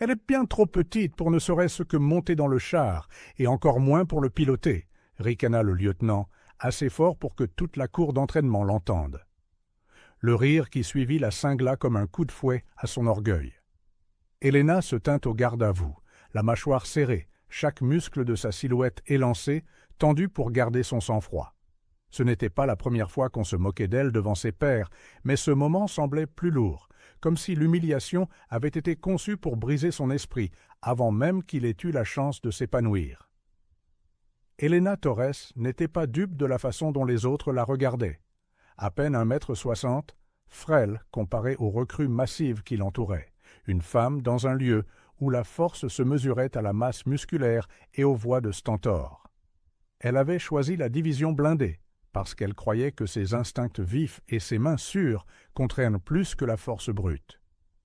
Elle est bien trop petite pour ne serait-ce que monter dans le char, et encore moins pour le piloter, ricana le lieutenant, assez fort pour que toute la cour d'entraînement l'entende. Le rire qui suivit la cingla comme un coup de fouet à son orgueil. Helena se tint au garde-à-vous, la mâchoire serrée, chaque muscle de sa silhouette élancé, tendu pour garder son sang-froid. Ce n'était pas la première fois qu'on se moquait d'elle devant ses pairs, mais ce moment semblait plus lourd, comme si l'humiliation avait été conçue pour briser son esprit, avant même qu'il ait eu la chance de s'épanouir. Helena Torres n'était pas dupe de la façon dont les autres la regardaient. À peine 1,60 m, frêle comparée aux recrues massives qui l'entouraient, une femme dans un lieu où la force se mesurait à la masse musculaire et aux voix de stentor. Elle avait choisi la division blindée, parce qu'elle croyait que ses instincts vifs et ses mains sûres contraignent plus que la force brute.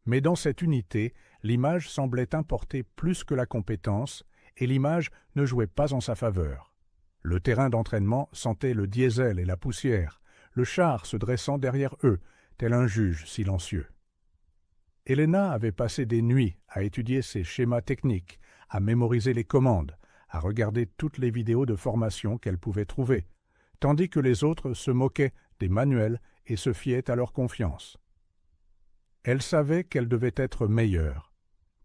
Mais dans cette unité, l'image semblait importer plus que la compétence, et l'image ne jouait pas en sa faveur. Le terrain d'entraînement sentait le diesel et la poussière, le char se dressant derrière eux, tel un juge silencieux. Helena avait passé des nuits à étudier ses schémas techniques, à mémoriser les commandes, à regarder toutes les vidéos de formation qu'elle pouvait trouver, tandis que les autres se moquaient des manuels et se fiaient à leur confiance. Elle savait qu'elle devait être meilleure,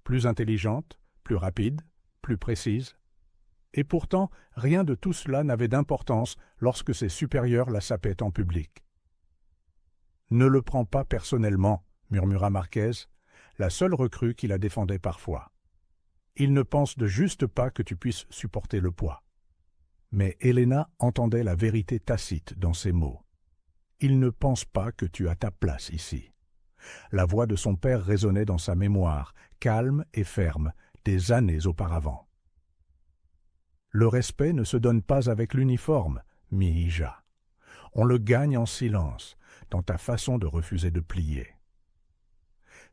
plus intelligente, plus rapide, plus précise. Et pourtant, rien de tout cela n'avait d'importance lorsque ses supérieurs la sapaient en public. « Ne le prends pas personnellement », murmura Marquez, la seule recrue qui la défendait parfois. « Il ne pense de juste pas que tu puisses supporter le poids. » Mais Helena entendait la vérité tacite dans ces mots. « Il ne pense pas que tu as ta place ici. » La voix de son père résonnait dans sa mémoire, calme et ferme, des années auparavant. « Le respect ne se donne pas avec l'uniforme, Mihija. On le gagne en silence, dans ta façon de refuser de plier. »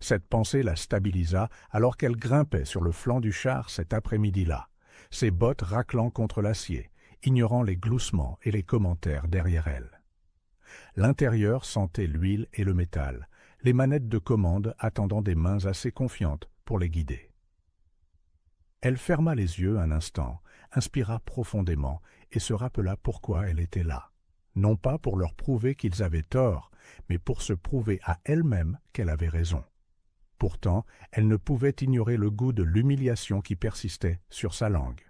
Cette pensée la stabilisa alors qu'elle grimpait sur le flanc du char cet après-midi-là, ses bottes raclant contre l'acier, ignorant les gloussements et les commentaires derrière elle. L'intérieur sentait l'huile et le métal, les manettes de commande attendant des mains assez confiantes pour les guider. Elle ferma les yeux un instant, inspira profondément et se rappela pourquoi elle était là. Non pas pour leur prouver qu'ils avaient tort, mais pour se prouver à elle-même qu'elle avait raison. Pourtant, elle ne pouvait ignorer le goût de l'humiliation qui persistait sur sa langue.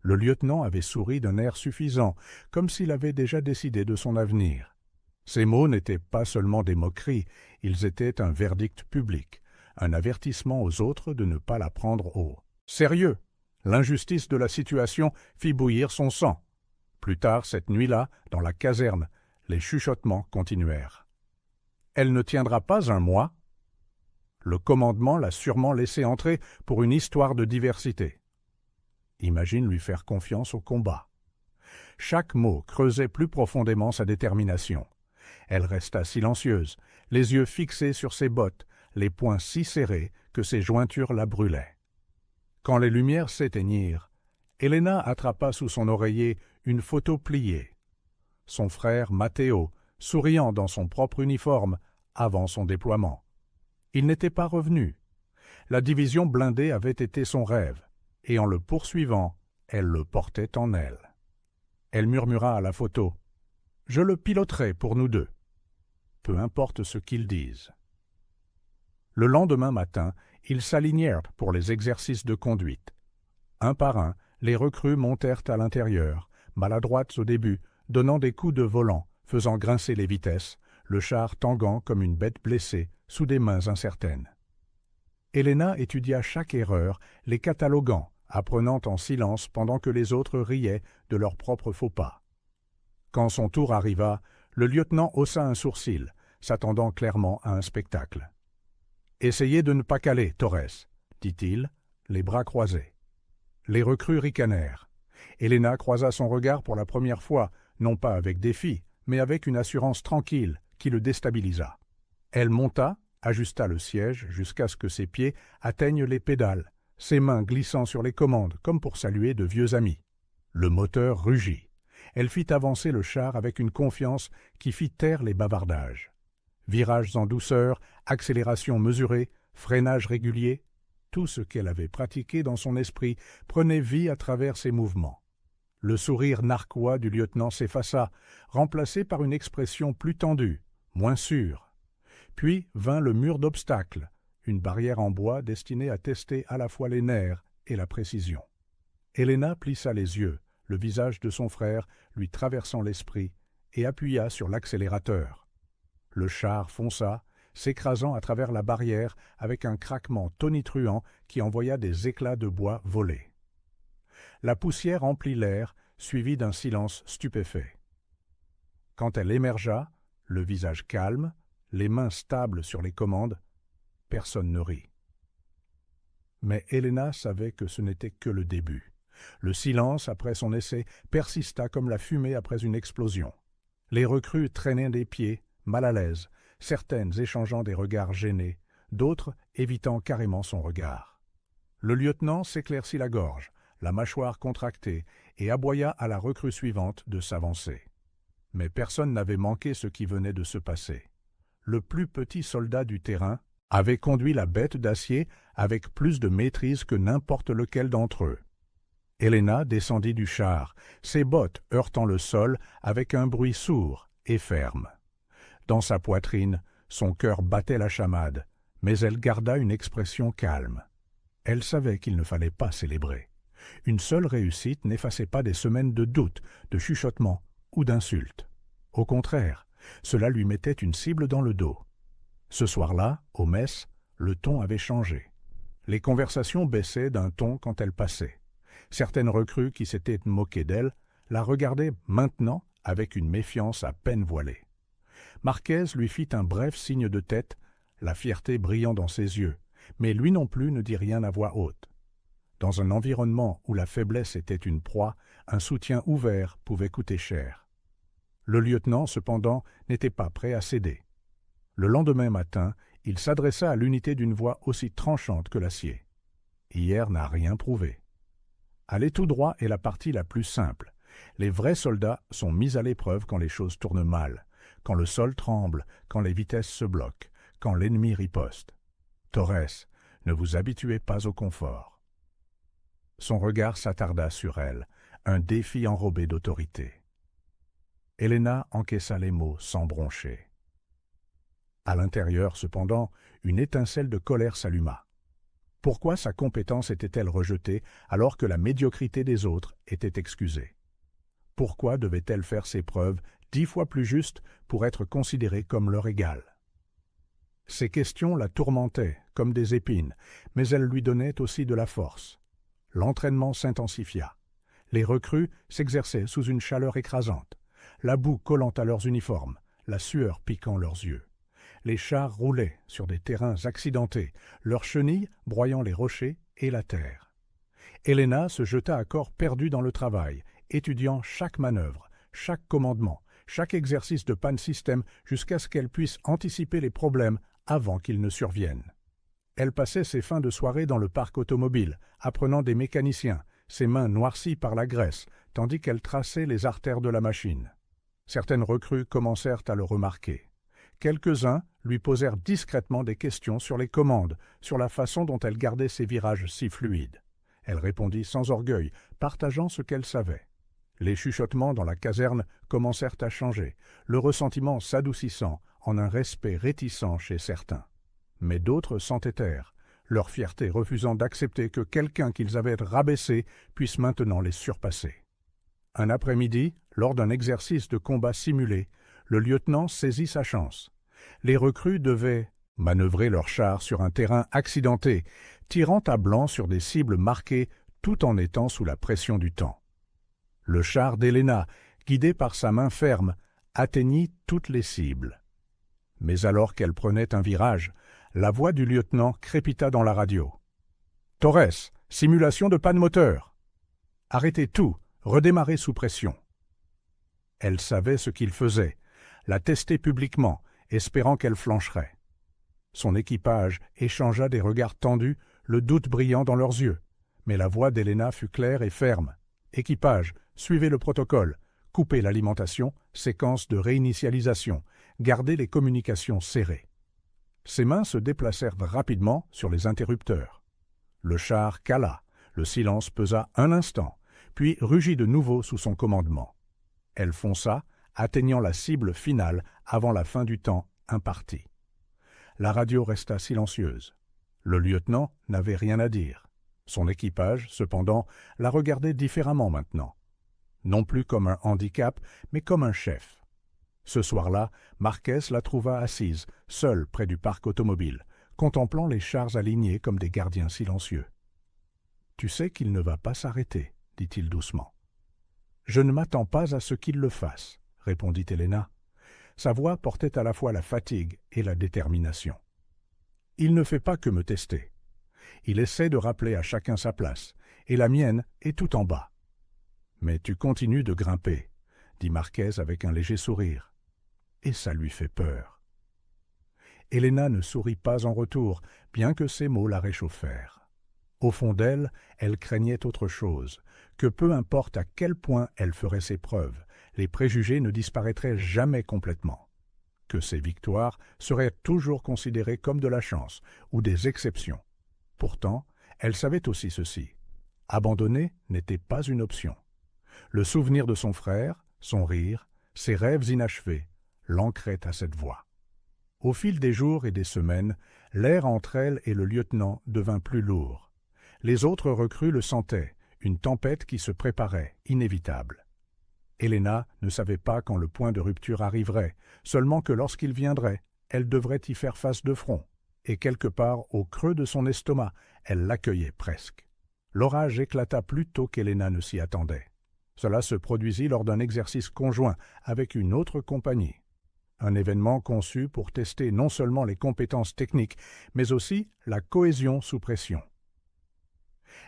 Le lieutenant avait souri d'un air suffisant, comme s'il avait déjà décidé de son avenir. Ces mots n'étaient pas seulement des moqueries, ils étaient un verdict public, un avertissement aux autres de ne pas la prendre au sérieux. L'injustice de la situation fit bouillir son sang. Plus tard, cette nuit-là, dans la caserne, les chuchotements continuèrent. « Elle ne tiendra pas un mois ?» Le commandement l'a sûrement laissé entrer pour une histoire de diversité. Imagine lui faire confiance au combat. Chaque mot creusait plus profondément sa détermination. Elle resta silencieuse, les yeux fixés sur ses bottes, les poings si serrés que ses jointures la brûlaient. Quand les lumières s'éteignirent, Helena attrapa sous son oreiller une photo pliée. Son frère Matteo, souriant dans son propre uniforme, avant son déploiement. Il n'était pas revenu. La division blindée avait été son rêve, et en le poursuivant, elle le portait en elle. Elle murmura à la photo « Je le piloterai pour nous deux. » Peu importe ce qu'ils disent. Le lendemain matin, ils s'alignèrent pour les exercices de conduite. Un par un, les recrues montèrent à l'intérieur, maladroites au début, donnant des coups de volant, faisant grincer les vitesses, le char tanguant comme une bête blessée sous des mains incertaines. Helena étudia chaque erreur, les cataloguant, apprenant en silence pendant que les autres riaient de leurs propres faux pas. Quand son tour arriva, le lieutenant haussa un sourcil, s'attendant clairement à un spectacle. « Essayez de ne pas caler, Torres, » dit-il, les bras croisés. Les recrues ricanèrent. Helena croisa son regard pour la première fois, non pas avec défi, mais avec une assurance tranquille qui le déstabilisa. Elle monta, ajusta le siège jusqu'à ce que ses pieds atteignent les pédales, ses mains glissant sur les commandes comme pour saluer de vieux amis. Le moteur rugit. Elle fit avancer le char avec une confiance qui fit taire les bavardages. Virages en douceur, accélération mesurée, freinage régulier. Tout ce qu'elle avait pratiqué dans son esprit prenait vie à travers ses mouvements. Le sourire narquois du lieutenant s'effaça, remplacé par une expression plus tendue, moins sûre. Puis vint le mur d'obstacles, une barrière en bois destinée à tester à la fois les nerfs et la précision. Helena plissa les yeux, le visage de son frère lui traversant l'esprit, et appuya sur l'accélérateur. Le char fonça, s'écrasant à travers la barrière avec un craquement tonitruant qui envoya des éclats de bois voler. La poussière emplit l'air, suivie d'un silence stupéfait. Quand elle émergea, le visage calme, les mains stables sur les commandes, personne ne rit. Mais Helena savait que ce n'était que le début. Le silence, après son essai, persista comme la fumée après une explosion. Les recrues traînaient des pieds, mal à l'aise, certaines échangeant des regards gênés, d'autres évitant carrément son regard. Le lieutenant s'éclaircit la gorge, la mâchoire contractée, et aboya à la recrue suivante de s'avancer. Mais personne n'avait manqué ce qui venait de se passer. Le plus petit soldat du terrain avait conduit la bête d'acier avec plus de maîtrise que n'importe lequel d'entre eux. Helena descendit du char, ses bottes heurtant le sol avec un bruit sourd et ferme. Dans sa poitrine, son cœur battait la chamade, mais elle garda une expression calme. Elle savait qu'il ne fallait pas célébrer. Une seule réussite n'effaçait pas des semaines de doutes, de chuchotements ou d'insultes. Au contraire, cela lui mettait une cible dans le dos. Ce soir-là, aux messes, le ton avait changé. Les conversations baissaient d'un ton quand elle passait. Certaines recrues qui s'étaient moquées d'elle la regardaient maintenant avec une méfiance à peine voilée. Marquez lui fit un bref signe de tête, la fierté brillant dans ses yeux, mais lui non plus ne dit rien à voix haute. Dans un environnement où la faiblesse était une proie, un soutien ouvert pouvait coûter cher. Le lieutenant, cependant, n'était pas prêt à céder. Le lendemain matin, il s'adressa à l'unité d'une voix aussi tranchante que l'acier. Hier n'a rien prouvé. Aller tout droit est la partie la plus simple. Les vrais soldats sont mis à l'épreuve quand les choses tournent mal, quand le sol tremble, quand les vitesses se bloquent, quand l'ennemi riposte. Torres, ne vous habituez pas au confort. Son regard s'attarda sur elle, un défi enrobé d'autorité. Helena encaissa les mots sans broncher. À l'intérieur, cependant, une étincelle de colère s'alluma. Pourquoi sa compétence était-elle rejetée alors que la médiocrité des autres était excusée? Pourquoi devait-elle faire ses preuves 10 fois plus justes pour être considérée comme leur égale? Ces questions la tourmentaient comme des épines, mais elles lui donnaient aussi de la force. L'entraînement s'intensifia. Les recrues s'exerçaient sous une chaleur écrasante, la boue collant à leurs uniformes, la sueur piquant leurs yeux. Les chars roulaient sur des terrains accidentés, leurs chenilles broyant les rochers et la terre. Helena se jeta à corps perdu dans le travail, étudiant chaque manœuvre, chaque commandement, chaque exercice de panne système jusqu'à ce qu'elle puisse anticiper les problèmes avant qu'ils ne surviennent. Elle passait ses fins de soirée dans le parc automobile, apprenant des mécaniciens, ses mains noircies par la graisse, tandis qu'elle traçait les artères de la machine. Certaines recrues commencèrent à le remarquer. Quelques-uns lui posèrent discrètement des questions sur les commandes, sur la façon dont elle gardait ses virages si fluides. Elle répondit sans orgueil, partageant ce qu'elle savait. Les chuchotements dans la caserne commencèrent à changer, le ressentiment s'adoucissant en un respect réticent chez certains. Mais d'autres s'entêtèrent, leur fierté refusant d'accepter que quelqu'un qu'ils avaient rabaissé puisse maintenant les surpasser. Un après-midi, lors d'un exercice de combat simulé, le lieutenant saisit sa chance. Les recrues devaient manœuvrer leurs chars sur un terrain accidenté, tirant à blanc sur des cibles marquées tout en étant sous la pression du temps. Le char d'Helena, guidé par sa main ferme, atteignit toutes les cibles. Mais alors qu'elle prenait un virage, la voix du lieutenant crépita dans la radio. « Torres, simulation de panne moteur. Arrêtez tout, redémarrez sous pression. » Elle savait ce qu'il faisait, la testait publiquement, espérant qu'elle flancherait. Son équipage échangea des regards tendus, le doute brillant dans leurs yeux, mais la voix d'Helena fut claire et ferme. « Équipage, suivez le protocole, coupez l'alimentation, séquence de réinitialisation, gardez les communications serrées. » Ses mains se déplacèrent rapidement sur les interrupteurs. Le char cala, le silence pesa un instant, puis rugit de nouveau sous son commandement. Elle fonça, atteignant la cible finale avant la fin du temps imparti. La radio resta silencieuse. Le lieutenant n'avait rien à dire. Son équipage, cependant, la regardait différemment maintenant. Non plus comme un handicap, mais comme un chef. Ce soir-là, Marquez la trouva assise, seule près du parc automobile, contemplant les chars alignés comme des gardiens silencieux. « Tu sais qu'il ne va pas s'arrêter, » dit-il doucement. « Je ne m'attends pas à ce qu'il le fasse, » répondit Helena. Sa voix portait à la fois la fatigue et la détermination. « Il ne fait pas que me tester. Il essaie de rappeler à chacun sa place, et la mienne est tout en bas. »« Mais tu continues de grimper, » dit Marquez avec un léger sourire. « Et ça lui fait peur. » Helena ne sourit pas en retour, bien que ces mots la réchauffèrent. Au fond d'elle, elle craignait autre chose, que peu importe à quel point elle ferait ses preuves, les préjugés ne disparaîtraient jamais complètement, que ses victoires seraient toujours considérées comme de la chance ou des exceptions. Pourtant, elle savait aussi ceci. Abandonner n'était pas une option. Le souvenir de son frère, son rire, ses rêves inachevés, l'ancraient à cette voie. Au fil des jours et des semaines, l'air entre elle et le lieutenant devint plus lourd. Les autres recrues le sentaient, une tempête qui se préparait, inévitable. Helena ne savait pas quand le point de rupture arriverait, seulement que lorsqu'il viendrait, elle devrait y faire face de front, et quelque part au creux de son estomac, elle l'accueillait presque. L'orage éclata plus tôt qu'Helena ne s'y attendait. Cela se produisit lors d'un exercice conjoint avec une autre compagnie. Un événement conçu pour tester non seulement les compétences techniques, mais aussi la cohésion sous pression.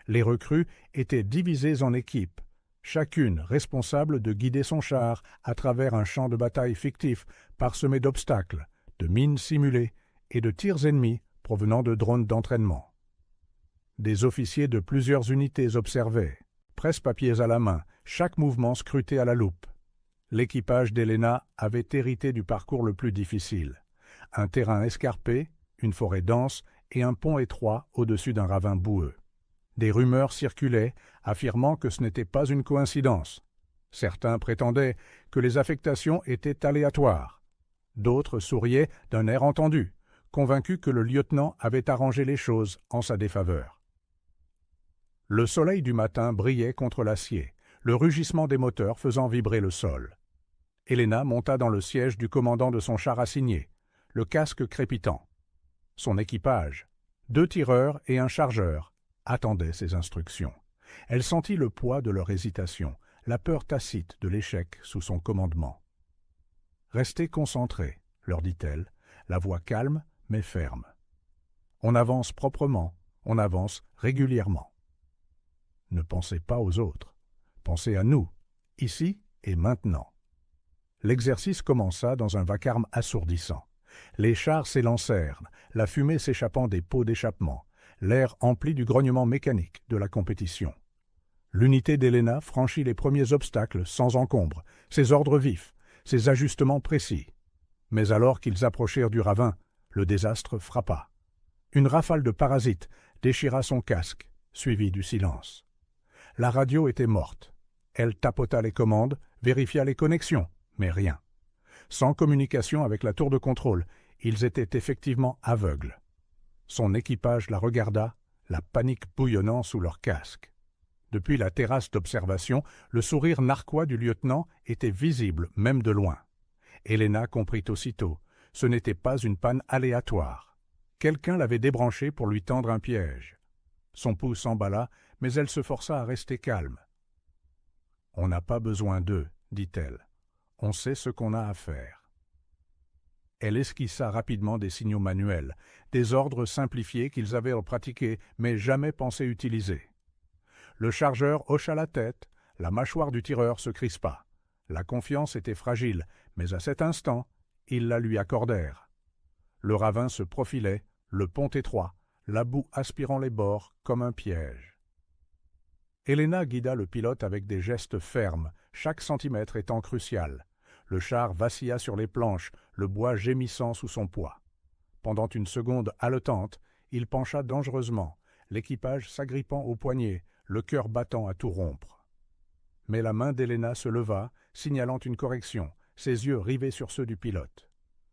Les recrues étaient divisées en équipes, chacune responsable de guider son char à travers un champ de bataille fictif parsemé d'obstacles, de mines simulées et de tirs ennemis provenant de drones d'entraînement. Des officiers de plusieurs unités observaient, presse-papiers à la main, chaque mouvement scruté à la loupe. L'équipage d'Helena avait hérité du parcours le plus difficile. Un terrain escarpé, une forêt dense et un pont étroit au-dessus d'un ravin boueux. Des rumeurs circulaient, affirmant que ce n'était pas une coïncidence. Certains prétendaient que les affectations étaient aléatoires. D'autres souriaient d'un air entendu, convaincus que le lieutenant avait arrangé les choses en sa défaveur. Le soleil du matin brillait contre l'acier, le rugissement des moteurs faisant vibrer le sol. Helena monta dans le siège du commandant de son char assigné, le casque crépitant. Son équipage, 2 tireurs et un chargeur, attendait ses instructions. Elle sentit le poids de leur hésitation, la peur tacite de l'échec sous son commandement. « Restez concentrés, » leur dit-elle, la voix calme mais ferme. « On avance proprement, on avance régulièrement. Ne pensez pas aux autres, pensez à nous, ici et maintenant. » L'exercice commença dans un vacarme assourdissant. Les chars s'élancèrent, la fumée s'échappant des pots d'échappement, l'air empli du grognement mécanique de la compétition. L'unité d'Helena franchit les premiers obstacles sans encombre, ses ordres vifs, ses ajustements précis. Mais alors qu'ils approchèrent du ravin, le désastre frappa. Une rafale de parasites déchira son casque, suivie du silence. La radio était morte. Elle tapota les commandes, vérifia les connexions, mais rien. Sans communication avec la tour de contrôle, ils étaient effectivement aveugles. Son équipage la regarda, la panique bouillonnant sous leur casque. Depuis la terrasse d'observation, le sourire narquois du lieutenant était visible, même de loin. Helena comprit aussitôt, ce n'était pas une panne aléatoire. Quelqu'un l'avait débranché pour lui tendre un piège. Son pouls s'emballa, mais elle se força à rester calme. « On n'a pas besoin d'eux, » dit-elle. « On sait ce qu'on a à faire. » Elle esquissa rapidement des signaux manuels, des ordres simplifiés qu'ils avaient pratiqués mais jamais pensé utiliser. Le chargeur hocha la tête, la mâchoire du tireur se crispa. La confiance était fragile, mais à cet instant, ils la lui accordèrent. Le ravin se profilait, le pont étroit, la boue aspirant les bords comme un piège. Helena guida le pilote avec des gestes fermes, chaque centimètre étant crucial. Le char vacilla sur les planches, le bois gémissant sous son poids. Pendant une seconde haletante, il pencha dangereusement, l'équipage s'agrippant aux poignets, le cœur battant à tout rompre. Mais la main d'Helena se leva, signalant une correction, ses yeux rivés sur ceux du pilote.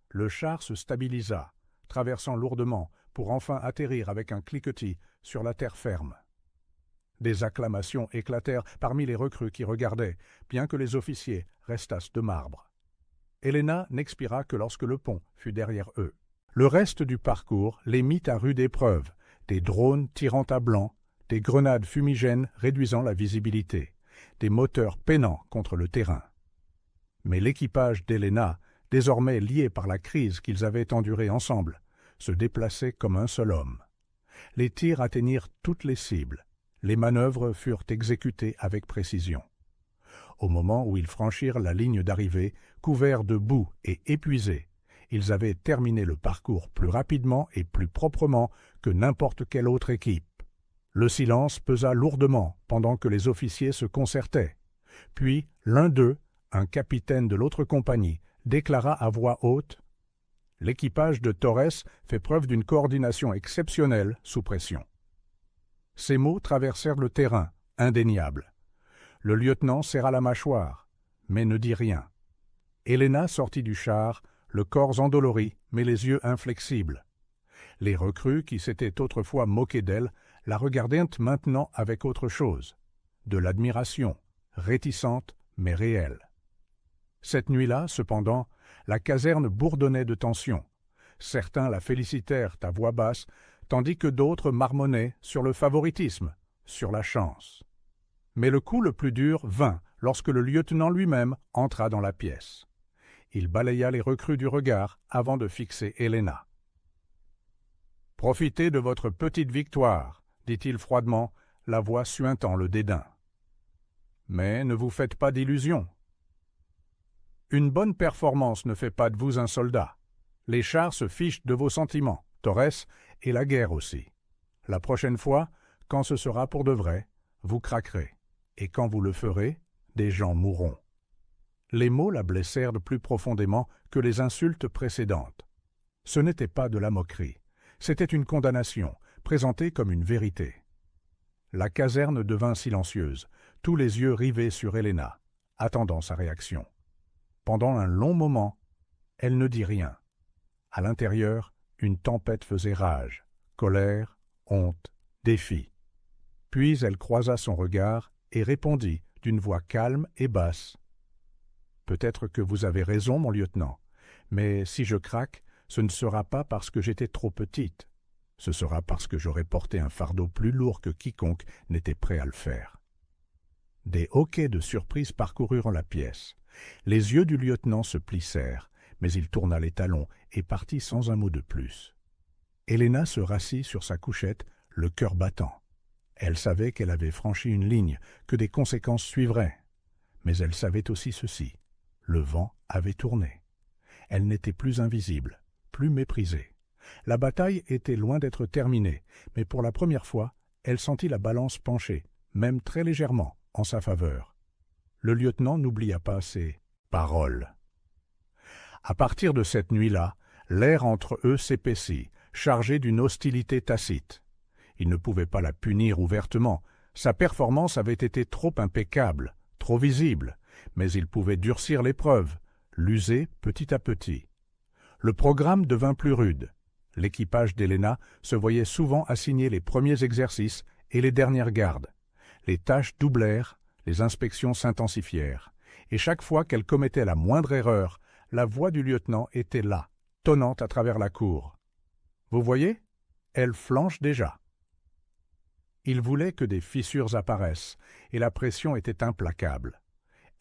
Le char se stabilisa, traversant lourdement, pour enfin atterrir avec un cliquetis sur la terre ferme. Des acclamations éclatèrent parmi les recrues qui regardaient, bien que les officiers restassent de marbre. Helena n'expira que lorsque le pont fut derrière eux. Le reste du parcours les mit à rude épreuve, des drones tirant à blanc, des grenades fumigènes réduisant la visibilité, des moteurs peinant contre le terrain. Mais l'équipage d'Helena, désormais lié par la crise qu'ils avaient endurée ensemble, se déplaçait comme un seul homme. Les tirs atteignirent toutes les cibles. Les manœuvres furent exécutées avec précision. Au moment où ils franchirent la ligne d'arrivée, couverts de boue et épuisés, ils avaient terminé le parcours plus rapidement et plus proprement que n'importe quelle autre équipe. Le silence pesa lourdement pendant que les officiers se concertaient. Puis l'un d'eux, un capitaine de l'autre compagnie, déclara à voix haute « L'équipage de Torres fait preuve d'une coordination exceptionnelle sous pression. » Ces mots traversèrent le terrain, indéniables. Le lieutenant serra la mâchoire, mais ne dit rien. Helena sortit du char, le corps endolori, mais les yeux inflexibles. Les recrues, qui s'étaient autrefois moquées d'elle, la regardaient maintenant avec autre chose, de l'admiration, réticente mais réelle. Cette nuit-là, cependant, la caserne bourdonnait de tension. Certains la félicitèrent à voix basse, tandis que d'autres marmonnaient sur le favoritisme, sur la chance. Mais le coup le plus dur vint lorsque le lieutenant lui-même entra dans la pièce. Il balaya les recrues du regard avant de fixer Helena. « Profitez de votre petite victoire, » dit-il froidement, la voix suintant le dédain. « Mais ne vous faites pas d'illusions. Une bonne performance ne fait pas de vous un soldat. Les chars se fichent de vos sentiments, Torres, et la guerre aussi. La prochaine fois, quand ce sera pour de vrai, vous craquerez, et quand vous le ferez, des gens mourront. » Les mots la blessèrent de plus profondément que les insultes précédentes. Ce n'était pas de la moquerie, c'était une condamnation, présentée comme une vérité. La caserne devint silencieuse, tous les yeux rivés sur Helena, attendant sa réaction. Pendant un long moment, elle ne dit rien. À l'intérieur, une tempête faisait rage, colère, honte, défi. Puis elle croisa son regard et répondit d'une voix calme et basse. « Peut-être que vous avez raison, mon lieutenant, mais si je craque, ce ne sera pas parce que j'étais trop petite. Ce sera parce que j'aurais porté un fardeau plus lourd que quiconque n'était prêt à le faire. » Des hoquets de surprise parcoururent la pièce. Les yeux du lieutenant se plissèrent, mais il tourna les talons et partit sans un mot de plus. Helena se rassit sur sa couchette, le cœur battant. Elle savait qu'elle avait franchi une ligne, que des conséquences suivraient. Mais elle savait aussi ceci. Le vent avait tourné. Elle n'était plus invisible, plus méprisée. La bataille était loin d'être terminée, mais pour la première fois, elle sentit la balance pencher, même très légèrement, en sa faveur. Le lieutenant n'oublia pas ses paroles. À partir de cette nuit-là, l'air entre eux s'épaissit, chargé d'une hostilité tacite. Il ne pouvait pas la punir ouvertement, sa performance avait été trop impeccable, trop visible, mais il pouvait durcir l'épreuve, l'user petit à petit. Le programme devint plus rude. L'équipage d'Helena se voyait souvent assigner les premiers exercices et les dernières gardes. Les tâches doublèrent, les inspections s'intensifièrent, et chaque fois qu'elle commettait la moindre erreur, la voix du lieutenant était là, tonnante à travers la cour. « Vous voyez, elle flanche déjà. » Il voulait que des fissures apparaissent, et la pression était implacable.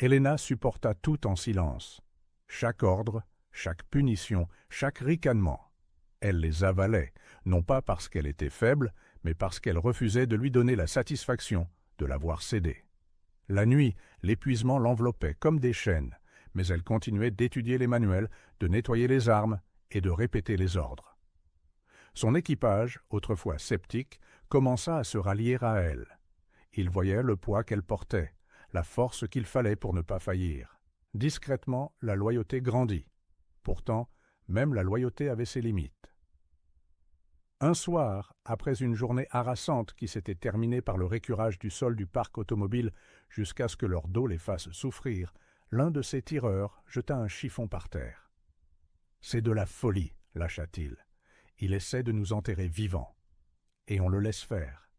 Helena supporta tout en silence. Chaque ordre, chaque punition, chaque ricanement. Elle les avalait, non pas parce qu'elle était faible, mais parce qu'elle refusait de lui donner la satisfaction de l'avoir cédé. La nuit, l'épuisement l'enveloppait comme des chaînes, mais elle continuait d'étudier les manuels, de nettoyer les armes et de répéter les ordres. Son équipage, autrefois sceptique, commença à se rallier à elle. Il voyait le poids qu'elle portait, la force qu'il fallait pour ne pas faillir. Discrètement, la loyauté grandit. Pourtant, même la loyauté avait ses limites. Un soir, après une journée harassante qui s'était terminée par le récurage du sol du parc automobile jusqu'à ce que leur dos les fasse souffrir, l'un de ces tireurs jeta un chiffon par terre. « C'est de la folie, lâcha-t-il. Il essaie de nous enterrer vivants. » Et on le laisse faire.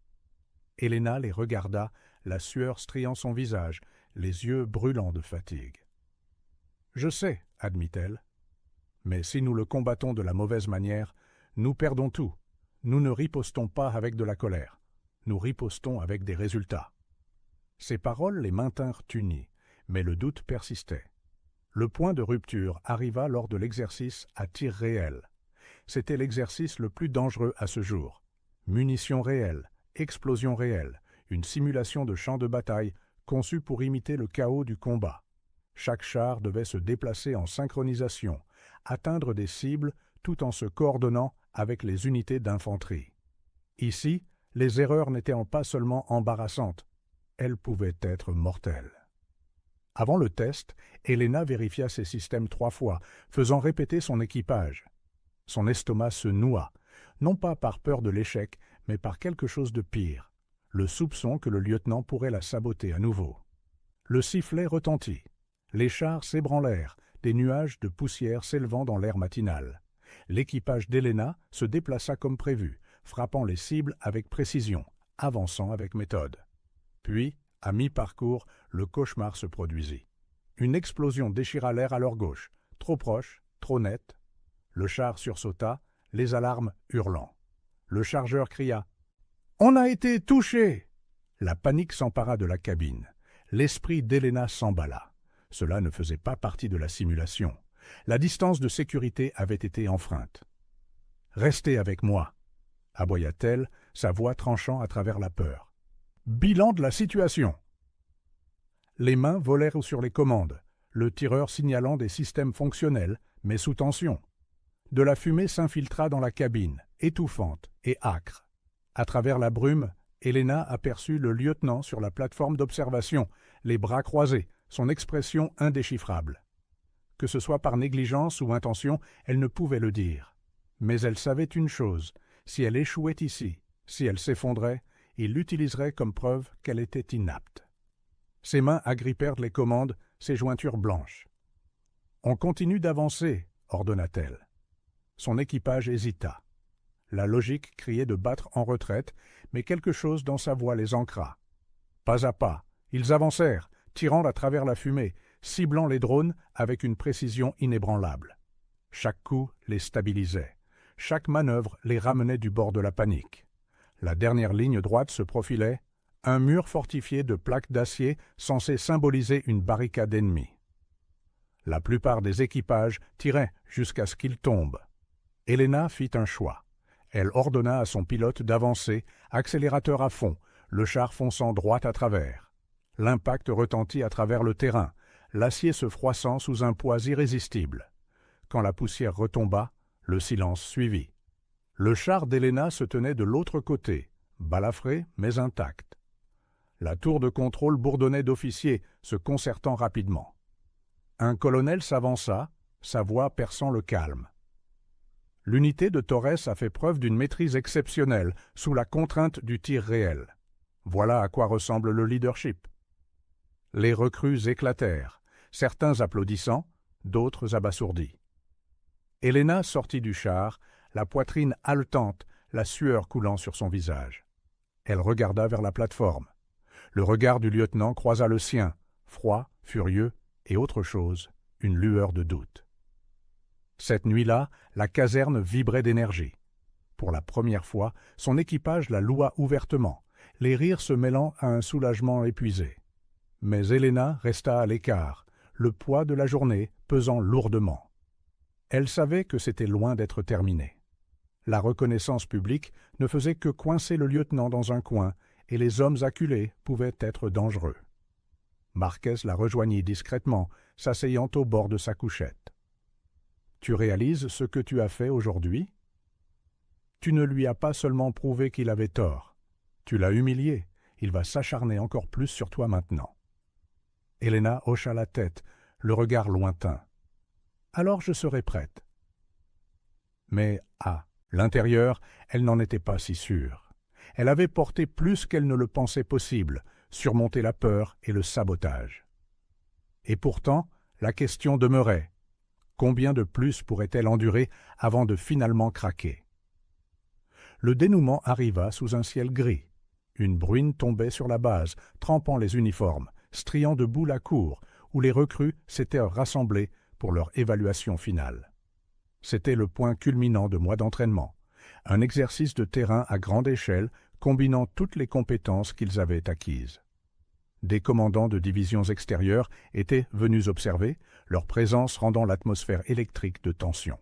Helena les regarda, la sueur striant son visage, les yeux brûlants de fatigue. « Je sais, admit-elle. Mais si nous le combattons de la mauvaise manière, nous perdons tout. Nous ne ripostons pas avec de la colère. Nous ripostons avec des résultats. » Ces paroles les maintinrent unis, mais le doute persistait. Le point de rupture arriva lors de l'exercice à tir réel. C'était l'exercice le plus dangereux à ce jour. Munitions réelles, explosions réelles, une simulation de champ de bataille conçue pour imiter le chaos du combat. Chaque char devait se déplacer en synchronisation, atteindre des cibles tout en se coordonnant avec les unités d'infanterie. Ici, les erreurs n'étaient pas seulement embarrassantes, elles pouvaient être mortelles. Avant le test, Helena vérifia ses systèmes 3 fois, faisant répéter son équipage. Son estomac se noua, non pas par peur de l'échec, mais par quelque chose de pire, le soupçon que le lieutenant pourrait la saboter à nouveau. Le sifflet retentit. Les chars s'ébranlèrent, des nuages de poussière s'élevant dans l'air matinal. L'équipage d'Helena se déplaça comme prévu, frappant les cibles avec précision, avançant avec méthode. Puis, à mi-parcours, le cauchemar se produisit. Une explosion déchira l'air à leur gauche, trop proche, trop nette. Le char sursauta, les alarmes hurlant. Le chargeur cria « On a été touché !» La panique s'empara de la cabine. L'esprit d'Helena s'emballa. Cela ne faisait pas partie de la simulation. La distance de sécurité avait été enfreinte. « Restez avec moi !» aboya-t-elle, sa voix tranchant à travers la peur. « Bilan de la situation !» Les mains volèrent sur les commandes, le tireur signalant des systèmes fonctionnels, mais sous tension. De la fumée s'infiltra dans la cabine, étouffante et âcre. À travers la brume, Helena aperçut le lieutenant sur la plateforme d'observation, les bras croisés, son expression indéchiffrable. Que ce soit par négligence ou intention, elle ne pouvait le dire. Mais elle savait une chose, si elle échouait ici, si elle s'effondrait, il l'utiliserait comme preuve qu'elle était inapte. Ses mains agrippèrent les commandes, ses jointures blanches. « On continue d'avancer », ordonna-t-elle. Son équipage hésita. La logique criait de battre en retraite, mais quelque chose dans sa voix les ancra. Pas à pas, ils avancèrent, tirant à travers la fumée, ciblant les drones avec une précision inébranlable. Chaque coup les stabilisait. Chaque manœuvre les ramenait du bord de la panique. La dernière ligne droite se profilait, un mur fortifié de plaques d'acier censé symboliser une barricade ennemie. La plupart des équipages tiraient jusqu'à ce qu'ils tombent. Helena fit un choix. Elle ordonna à son pilote d'avancer, accélérateur à fond, le char fonçant droit à travers. L'impact retentit à travers le terrain, l'acier se froissant sous un poids irrésistible. Quand la poussière retomba, le silence suivit. Le char d'Helena se tenait de l'autre côté, balafré mais intact. La tour de contrôle bourdonnait d'officiers, se concertant rapidement. Un colonel s'avança, sa voix perçant le calme. L'unité de Torres a fait preuve d'une maîtrise exceptionnelle sous la contrainte du tir réel. Voilà à quoi ressemble le leadership. Les recrues éclatèrent, certains applaudissant, d'autres abasourdis. Helena sortit du char, la poitrine haletante, la sueur coulant sur son visage. Elle regarda vers la plateforme. Le regard du lieutenant croisa le sien, froid, furieux, et autre chose, une lueur de doute. Cette nuit-là, la caserne vibrait d'énergie. Pour la première fois, son équipage la loua ouvertement, les rires se mêlant à un soulagement épuisé. Mais Helena resta à l'écart, le poids de la journée pesant lourdement. Elle savait que c'était loin d'être terminé. La reconnaissance publique ne faisait que coincer le lieutenant dans un coin, et les hommes acculés pouvaient être dangereux. Marquez la rejoignit discrètement, s'asseyant au bord de sa couchette. « Tu réalises ce que tu as fait aujourd'hui ? Tu ne lui as pas seulement prouvé qu'il avait tort. Tu l'as humilié. Il va s'acharner encore plus sur toi maintenant. » Helena hocha la tête, le regard lointain. « Alors je serai prête. » Mais L'intérieur, elle n'en était pas si sûre. Elle avait porté plus qu'elle ne le pensait possible, surmonté la peur et le sabotage. Et pourtant, la question demeurait. Combien de plus pourrait-elle endurer avant de finalement craquer? Le dénouement arriva sous un ciel gris. Une bruine tombait sur la base, trempant les uniformes, striant de boue la cour, où les recrues s'étaient rassemblées pour leur évaluation finale. C'était le point culminant de mois d'entraînement, un exercice de terrain à grande échelle combinant toutes les compétences qu'ils avaient acquises. Des commandants de divisions extérieures étaient venus observer, leur présence rendant l'atmosphère électrique de tension.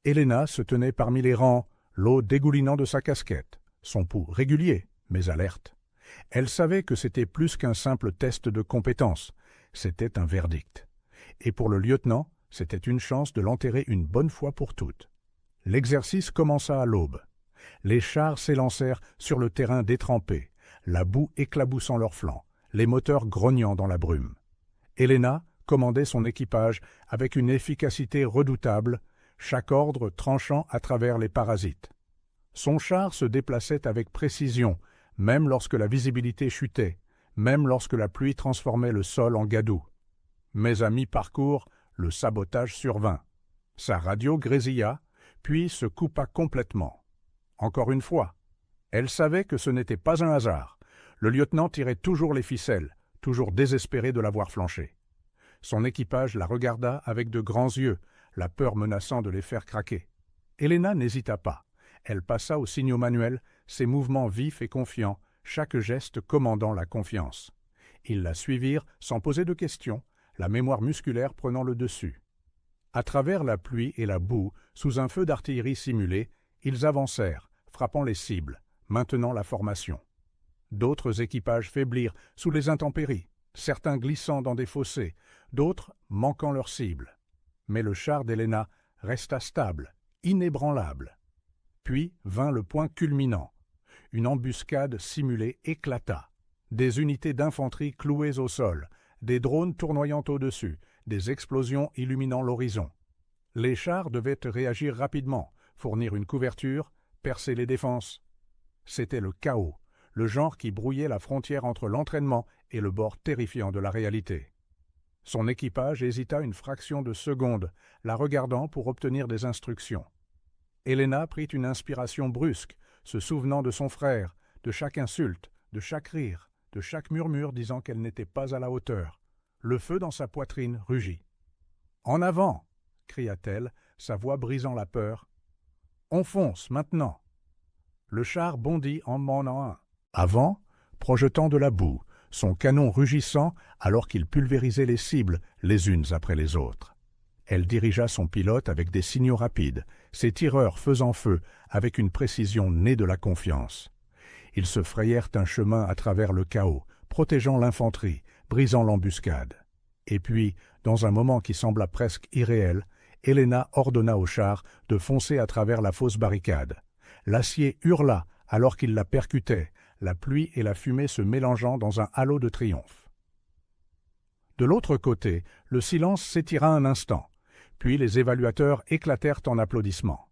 Helena se tenait parmi les rangs, l'eau dégoulinant de sa casquette, son pouls régulier, mais alerte. Elle savait que c'était plus qu'un simple test de compétence, c'était un verdict. Et pour le lieutenant, c'était une chance de l'enterrer une bonne fois pour toutes. L'exercice commença à l'aube. Les chars s'élancèrent sur le terrain détrempé, la boue éclaboussant leurs flancs, les moteurs grognant dans la brume. Helena commandait son équipage avec une efficacité redoutable, chaque ordre tranchant à travers les parasites. Son char se déplaçait avec précision, même lorsque la visibilité chutait, même lorsque la pluie transformait le sol en gadoue. Mais à mi-parcours, le sabotage survint. Sa radio grésilla, puis se coupa complètement. Encore une fois, elle savait que ce n'était pas un hasard. Le lieutenant tirait toujours les ficelles, toujours désespéré de l'avoir flanché. Son équipage la regarda avec de grands yeux, la peur menaçant de les faire craquer. Helena n'hésita pas. Elle passa aux signaux manuels, ses mouvements vifs et confiants, chaque geste commandant la confiance. Ils la suivirent sans poser de questions, la mémoire musculaire prenant le dessus. À travers la pluie et la boue, sous un feu d'artillerie simulé, ils avancèrent, frappant les cibles, maintenant la formation. D'autres équipages faiblirent sous les intempéries, certains glissant dans des fossés, d'autres manquant leur cible. Mais le char d'Helena resta stable, inébranlable. Puis vint le point culminant. Une embuscade simulée éclata. Des unités d'infanterie clouées au sol, des drones tournoyant au-dessus, des explosions illuminant l'horizon. Les chars devaient réagir rapidement, fournir une couverture, percer les défenses. C'était le chaos, le genre qui brouillait la frontière entre l'entraînement et le bord terrifiant de la réalité. Son équipage hésita une fraction de seconde, la regardant pour obtenir des instructions. Helena prit une inspiration brusque, se souvenant de son frère, de chaque insulte, de chaque rire, de chaque murmure disant qu'elle n'était pas à la hauteur. Le feu dans sa poitrine rugit. « En avant !» cria-t-elle, sa voix brisant la peur. « On fonce, maintenant !» Le char bondit en menant un. Avant, projetant de la boue, son canon rugissant alors qu'il pulvérisait les cibles les unes après les autres. Elle dirigea son pilote avec des signaux rapides, ses tireurs faisant feu avec une précision née de la confiance. Ils se frayèrent un chemin à travers le chaos, protégeant l'infanterie, brisant l'embuscade. Et puis, dans un moment qui sembla presque irréel, Helena ordonna au char de foncer à travers la fausse barricade. L'acier hurla alors qu'il la percutait, la pluie et la fumée se mélangeant dans un halo de triomphe. De l'autre côté, le silence s'étira un instant, puis les évaluateurs éclatèrent en applaudissements.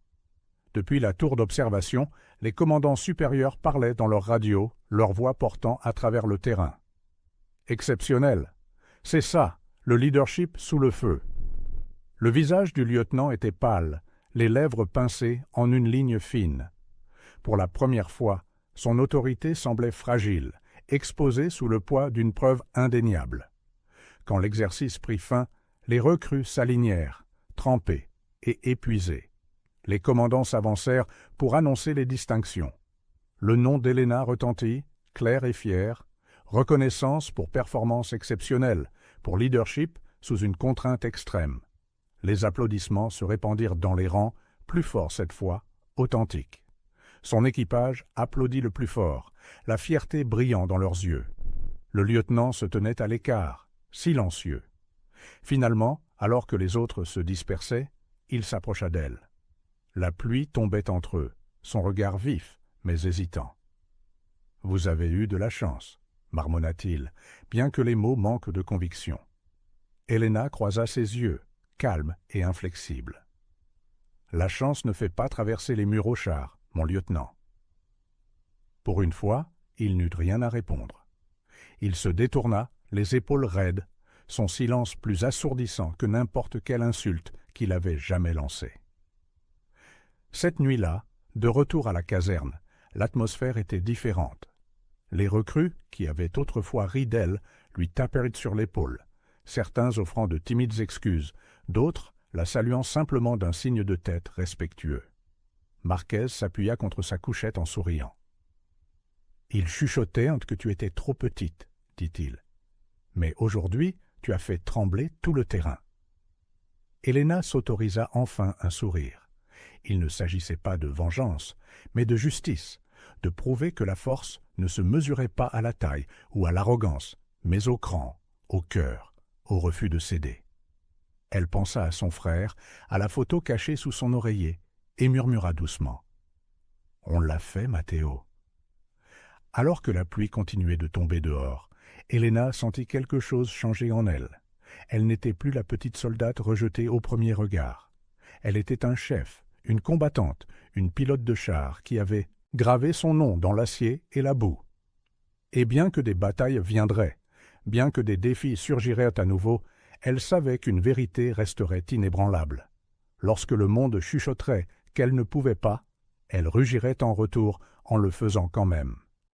Depuis la tour d'observation, les commandants supérieurs parlaient dans leur radio, leur voix portant à travers le terrain. Exceptionnel. C'est ça, le leadership sous le feu. Le visage du lieutenant était pâle, les lèvres pincées en une ligne fine. Pour la première fois, son autorité semblait fragile, exposée sous le poids d'une preuve indéniable. Quand l'exercice prit fin, les recrues s'alignèrent, trempés et épuisés. Les commandants s'avancèrent pour annoncer les distinctions. Le nom d'Helena retentit, clair et fier, reconnaissance pour performance exceptionnelle, pour leadership sous une contrainte extrême. Les applaudissements se répandirent dans les rangs, plus forts cette fois, authentiques. Son équipage applaudit le plus fort, la fierté brillant dans leurs yeux. Le lieutenant se tenait à l'écart, silencieux. Finalement, alors que les autres se dispersaient, il s'approcha d'elle. La pluie tombait entre eux, son regard vif, mais hésitant. « Vous avez eu de la chance », marmonna-t-il, bien que les mots manquent de conviction. Helena croisa ses yeux, calme et inflexible. La chance ne fait pas traverser les murs au char, mon lieutenant. » Pour une fois, il n'eut rien à répondre. Il se détourna, les épaules raides, son silence plus assourdissant que n'importe quelle insulte qu'il avait jamais lancée. Cette nuit-là, de retour à la caserne, l'atmosphère était différente. Les recrues, qui avaient autrefois ri d'elle, lui tapèrent sur l'épaule, certains offrant de timides excuses, d'autres la saluant simplement d'un signe de tête respectueux. Marquez s'appuya contre sa couchette en souriant. « Il chuchotait que tu étais trop petite, dit-il. Mais aujourd'hui, tu as fait trembler tout le terrain. » Helena s'autorisa enfin un sourire. Il ne s'agissait pas de vengeance, mais de justice, de prouver que la force ne se mesurait pas à la taille ou à l'arrogance, mais au cran, au cœur, au refus de céder. Elle pensa à son frère, à la photo cachée sous son oreiller, et murmura doucement. « On l'a fait, Matteo. » Alors que la pluie continuait de tomber dehors, Helena sentit quelque chose changer en elle. Elle n'était plus la petite soldate rejetée au premier regard. Elle était un chef, une combattante, une pilote de char qui avait gravé son nom dans l'acier et la boue. Et bien que des batailles viendraient, bien que des défis surgiraient à nouveau, elle savait qu'une vérité resterait inébranlable. Lorsque le monde chuchoterait qu'elle ne pouvait pas, elle rugirait en retour en le faisant quand même.